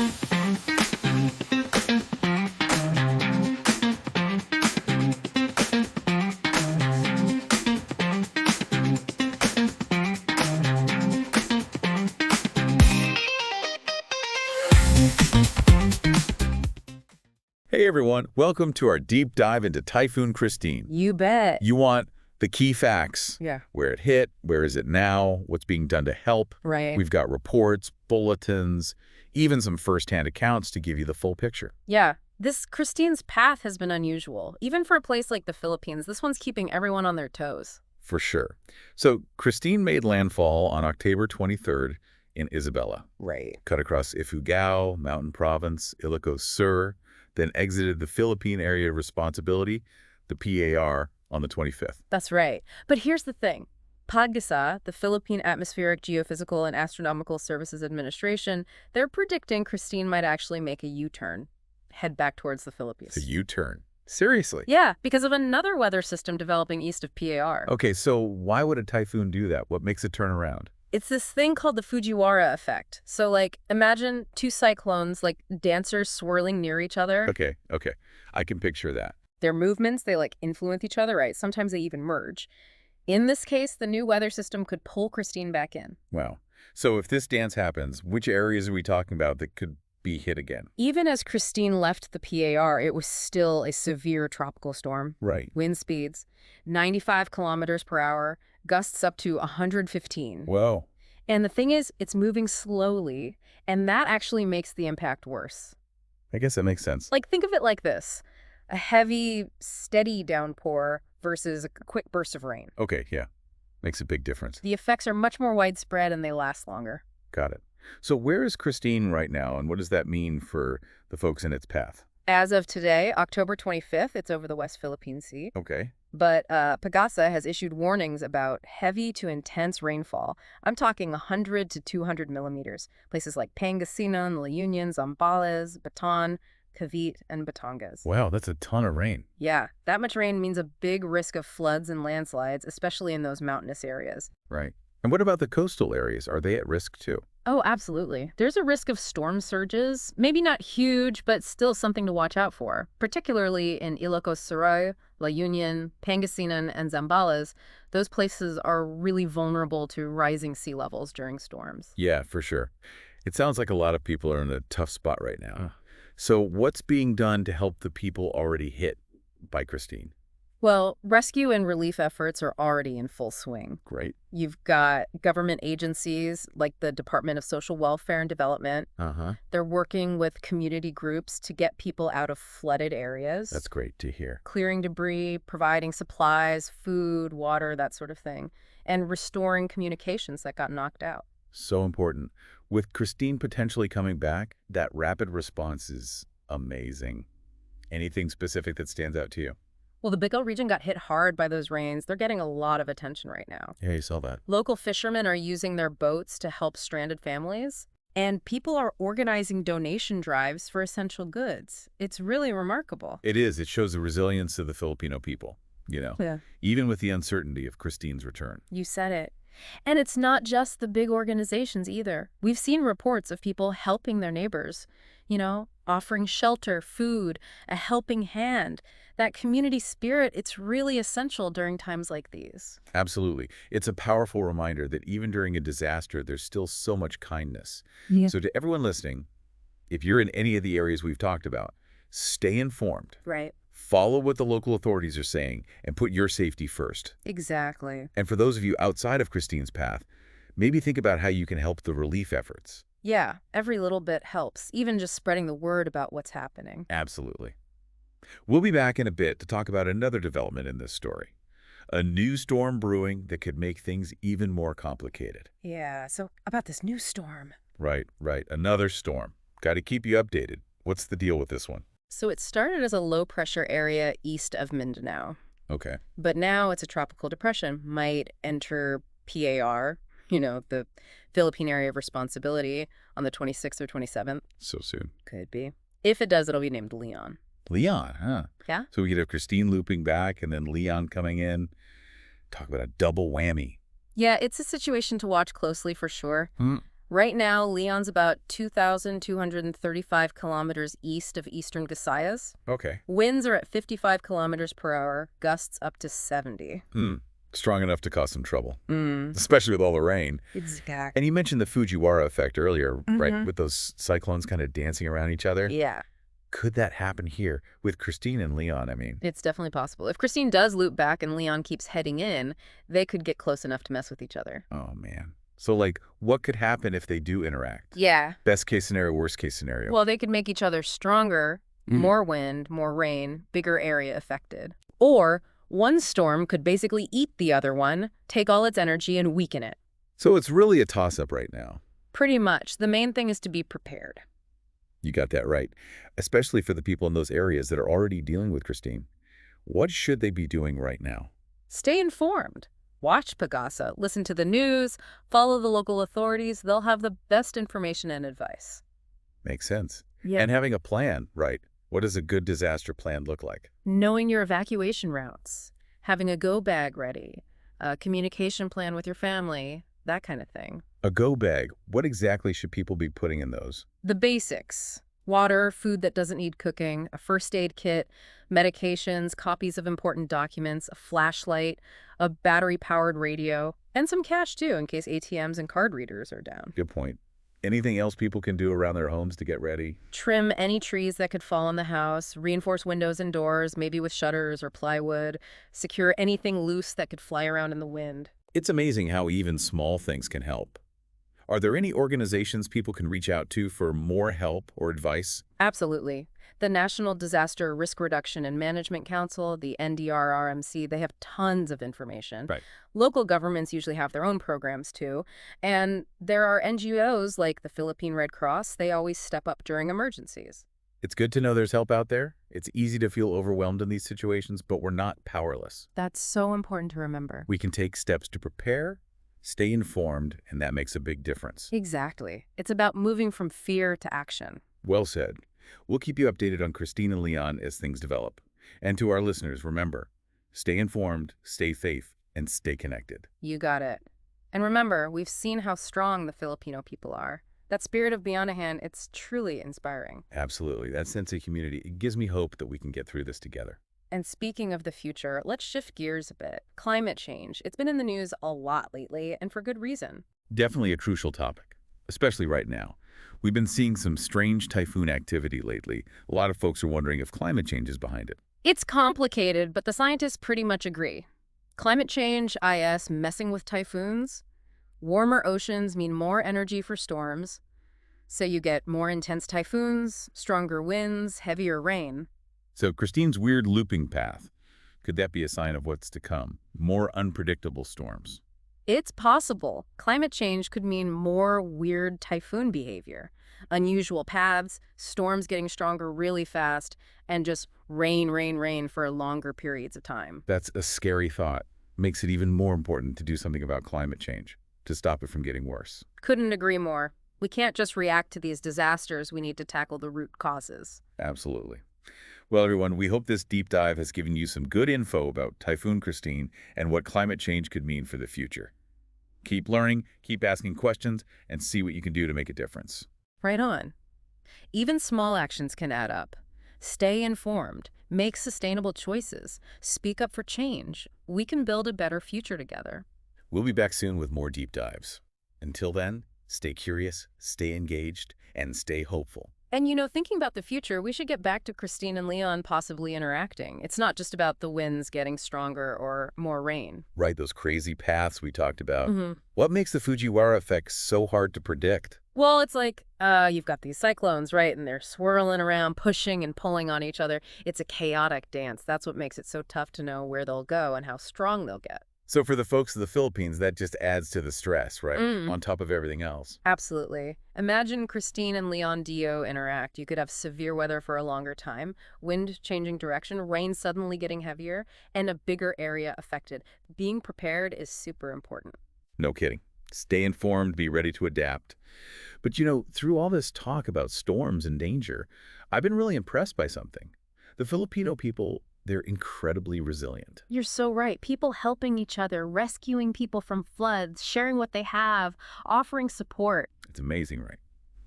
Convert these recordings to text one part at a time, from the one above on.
Hey everyone, welcome to our deep dive into Typhoon Kristine. You bet. You want the key facts. Yeah. Where it hit, where is it now, what's being done to help. Right. We've got reports, bulletins, even some first-hand accounts to give you the full picture. Yeah. This Kristine's path has been unusual. Even for a place like the Philippines, this one's keeping everyone on their toes. For sure. So Kristine made landfall on October 23rd in Isabela. Right. Cut across Ifugao, Mountain Province, Ilocos Sur, then exited the Philippine Area of Responsibility, the PAR, on the 25th. That's right. But here's the thing. PAGASA, the Philippine Atmospheric, Geophysical, and Astronomical Services Administration, they're predicting Kristine might actually make a U-turn, head back towards the Philippines. A U-turn? Seriously? Yeah, because of another weather system developing east of PAR. Okay, so why would a typhoon do that? What makes it turn around? It's this thing called the Fujiwhara effect. So, like, imagine two cyclones, like dancers swirling near each other. Okay. I can picture that. Their movements, they, like, influence each other, right? Sometimes they even merge. In this case, the new weather system could pull Kristine back in. Wow. So if this dance happens, which areas are we talking about that could be hit again? Even as Kristine left the PAR, it was still a severe tropical storm. Right. Wind speeds, 95 kilometers per hour, gusts up to 115. Whoa. And the thing is, it's moving slowly, and that actually makes the impact worse. I guess that makes sense. Like, think of it like this. A heavy, steady downpour versus a quick burst of rain. Okay, yeah. Makes a big difference. The effects are much more widespread and they last longer. Got it. So where is Kristine right now, and what does that mean for the folks in its path? As of today, October 25th, it's over the West Philippine Sea. Okay. But PAGASA has issued warnings about heavy to intense rainfall. I'm talking 100 to 200 millimeters. Places like Pangasinan, La Union, Zambales, Bataan, Cavite, and Batangas. Wow, that's a ton of rain. Yeah, that much rain means a big risk of floods and landslides, especially in those mountainous areas. Right. And what about the coastal areas? Are they at risk too? Oh, absolutely. There's a risk of storm surges. Maybe not huge, but still something to watch out for, particularly in Ilocos Sur, La Union, Pangasinan, and Zambales. Those places are really vulnerable to rising sea levels during storms. Yeah, for sure. It sounds like a lot of people are in a tough spot right now. So what's being done to help the people already hit by Kristine? Well, rescue and relief efforts are already in full swing. Great. You've got government agencies like the Department of Social Welfare and Development. They're working with community groups to get people out of flooded areas. That's great to hear. Clearing debris, providing supplies, food, water, that sort of thing, and restoring communications that got knocked out. So important. With Kristine potentially coming back, that rapid response is amazing. Anything specific that stands out to you? Well, the Bicol region got hit hard by those rains. They're getting a lot of attention right now. Yeah, you saw that. Local fishermen are using their boats to help stranded families, and people are organizing donation drives for essential goods. It's really remarkable. It is. It shows the resilience of the Filipino people, Yeah. even with the uncertainty of Kristine's return. You said it. And it's not just the big organizations either. We've seen reports of people helping their neighbors, offering shelter, food, a helping hand. That community spirit, it's really essential during times like these. Absolutely. It's a powerful reminder that even during a disaster, there's still so much kindness. Yeah. So to everyone listening, if you're in any of the areas we've talked about, stay informed. Right. Follow what the local authorities are saying and put your safety first. Exactly. And for those of you outside of Kristine's path, maybe think about how you can help the relief efforts. Yeah, every little bit helps, even just spreading the word about what's happening. Absolutely. We'll be back in a bit to talk about another development in this story. A new storm brewing that could make things even more complicated. Yeah, so about this new storm. Right. Another storm. Got to keep you updated. What's the deal with this one? So it started as a low-pressure area east of Mindanao. Okay. But now it's a tropical depression. Might enter PAR, the Philippine Area of Responsibility, on the 26th or 27th. So soon. Could be. If it does, it'll be named Leon. Leon, huh? Yeah. So we could have Kristine looping back and then Leon coming in. Talk about a double whammy. Yeah, it's a situation to watch closely for sure. Right now, Leon's about 2,235 kilometers east of eastern Visayas. Okay. Winds are at 55 kilometers per hour, gusts up to 70. Hmm. Strong enough to cause some trouble, Mm. especially with all the rain. Exactly. And you mentioned the Fujiwhara effect earlier, right? With those cyclones kind of dancing around each other. Yeah, Could that happen here with Kristine and Leon, I mean? it's definitely possible. If Kristine does loop back and Leon keeps heading in, they could get close enough to mess with each other. Oh, man. So, like, what could happen if they do interact? Yeah. Best case scenario, worst case scenario. Well, they could make each other stronger, more wind, more rain, bigger area affected. Or one storm could basically eat the other one, take all its energy, and weaken it. So it's really a toss-up right now. Pretty much. The main thing is to be prepared. You got that right. Especially for the people in those areas that are already dealing with Kristine. What should they be doing right now? Stay informed. Watch Pagasa, listen to the news, follow the local authorities. They'll have the best information and advice. Makes sense. Yeah. And having a plan, right? What does a good disaster plan look like? Knowing your evacuation routes, having a go bag ready, a communication plan with your family, that kind of thing. A go bag. What exactly should people be putting in those? The basics. Water, food that doesn't need cooking, a first aid kit, medications, copies of important documents, a flashlight, a battery-powered radio, and some cash too in case ATMs and card readers are down. Good point. Anything else people can do around their homes to get ready? Trim any trees that could fall on the house, reinforce windows and doors, maybe with shutters or plywood, secure anything loose that could fly around in the wind. It's amazing how even small things can help. Are there any organizations people can reach out to for more help or advice? Absolutely. The National Disaster Risk Reduction and Management Council, the NDRRMC, they have tons of information. Right. Local governments usually have their own programs too. And there are NGOs like the Philippine Red Cross. They always step up during emergencies. It's good to know there's help out there. It's easy to feel overwhelmed in these situations, but we're not powerless. That's so important to remember. We can take steps to prepare, stay informed, and that makes a big difference. Exactly. It's about moving from fear to action. Well said. We'll keep you updated on Kristine and Leon as things develop. And to our listeners, remember, stay informed, stay safe, and stay connected. You got it. And remember, we've seen how strong the Filipino people are. That spirit of beyond a hand, it's truly inspiring. Absolutely. That sense of community, it gives me hope that we can get through this together. And speaking of the future, let's shift gears a bit. Climate change. It's been in the news a lot lately, and for good reason. Definitely a crucial topic, especially right now. We've been seeing some strange typhoon activity lately. A lot of folks are wondering if climate change is behind it. It's complicated, but the scientists pretty much agree. Climate change, IS, messing with typhoons. Warmer oceans mean more energy for storms. So you get more intense typhoons, stronger winds, heavier rain. So Kristine's weird looping path, could that be a sign of what's to come? More unpredictable storms? It's possible. Climate change could mean more weird typhoon behavior. Unusual paths, storms getting stronger really fast, and just rain, rain, rain for longer periods of time. That's a scary thought. Makes it even more important to do something about climate change, to stop it from getting worse. Couldn't agree more. We can't just react to these disasters. We need to tackle the root causes. Absolutely. Well, everyone, we hope this deep dive has given you some good info about Typhoon Kristine and what climate change could mean for the future. Keep learning, keep asking questions, and see what you can do to make a difference. Right on. Even small actions can add up. Stay informed. Make sustainable choices. Speak up for change. We can build a better future together. We'll be back soon with more deep dives. Until then, stay curious, stay engaged, and stay hopeful. And you know, thinking about the future, we should get back to Kristine and Leon possibly interacting. It's not just about the winds getting stronger or more rain. Right, those crazy paths we talked about. Mm-hmm. What makes the Fujiwhara effect so hard to predict? Well, it's like, you've got these cyclones, right? And they're swirling around, pushing and pulling on each other. It's a chaotic dance. That's what makes it so tough to know where they'll go and how strong they'll get. So for the folks of the Philippines, that just adds to the stress, right? On top of everything else. Absolutely. Imagine Kristine and Leon Dio interact. You could have severe weather for a longer time, wind changing direction, rain suddenly getting heavier, and a bigger area affected. Being prepared is super important. No kidding. Stay informed, be ready to adapt. But you know, through all this talk about storms and danger, I've been really impressed by something. The Filipino people, they're incredibly resilient. You're so right. People helping each other, rescuing people from floods, sharing what they have, offering support. It's amazing, right?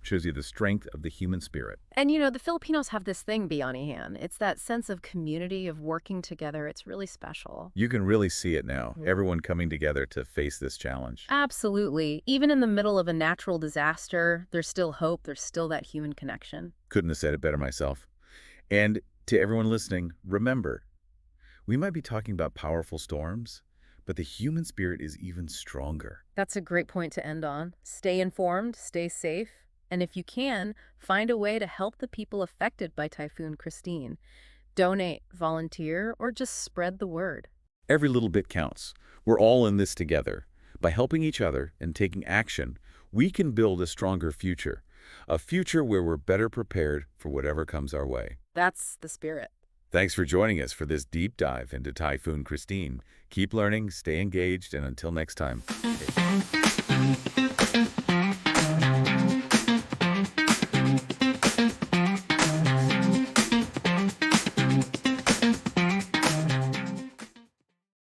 Shows you the strength of the human spirit. And you know, the Filipinos have this thing, Bianihan. It's that sense of community, of working together. It's really special. You can really see it now, everyone coming together to face this challenge. Absolutely. Even in the middle of a natural disaster, there's still hope. There's still that human connection. Couldn't have said it better myself. And to everyone listening, remember, we might be talking about powerful storms, but the human spirit is even stronger. That's a great point to end on. Stay informed, stay safe, and if you can, find a way to help the people affected by Typhoon Kristine. Donate, volunteer, or just spread the word. Every little bit counts. We're all in this together. By helping each other and taking action, we can build a stronger future. A future where we're better prepared for whatever comes our way. That's the spirit. Thanks for joining us for this deep dive into Typhoon Kristine. Keep learning, stay engaged, and until next time.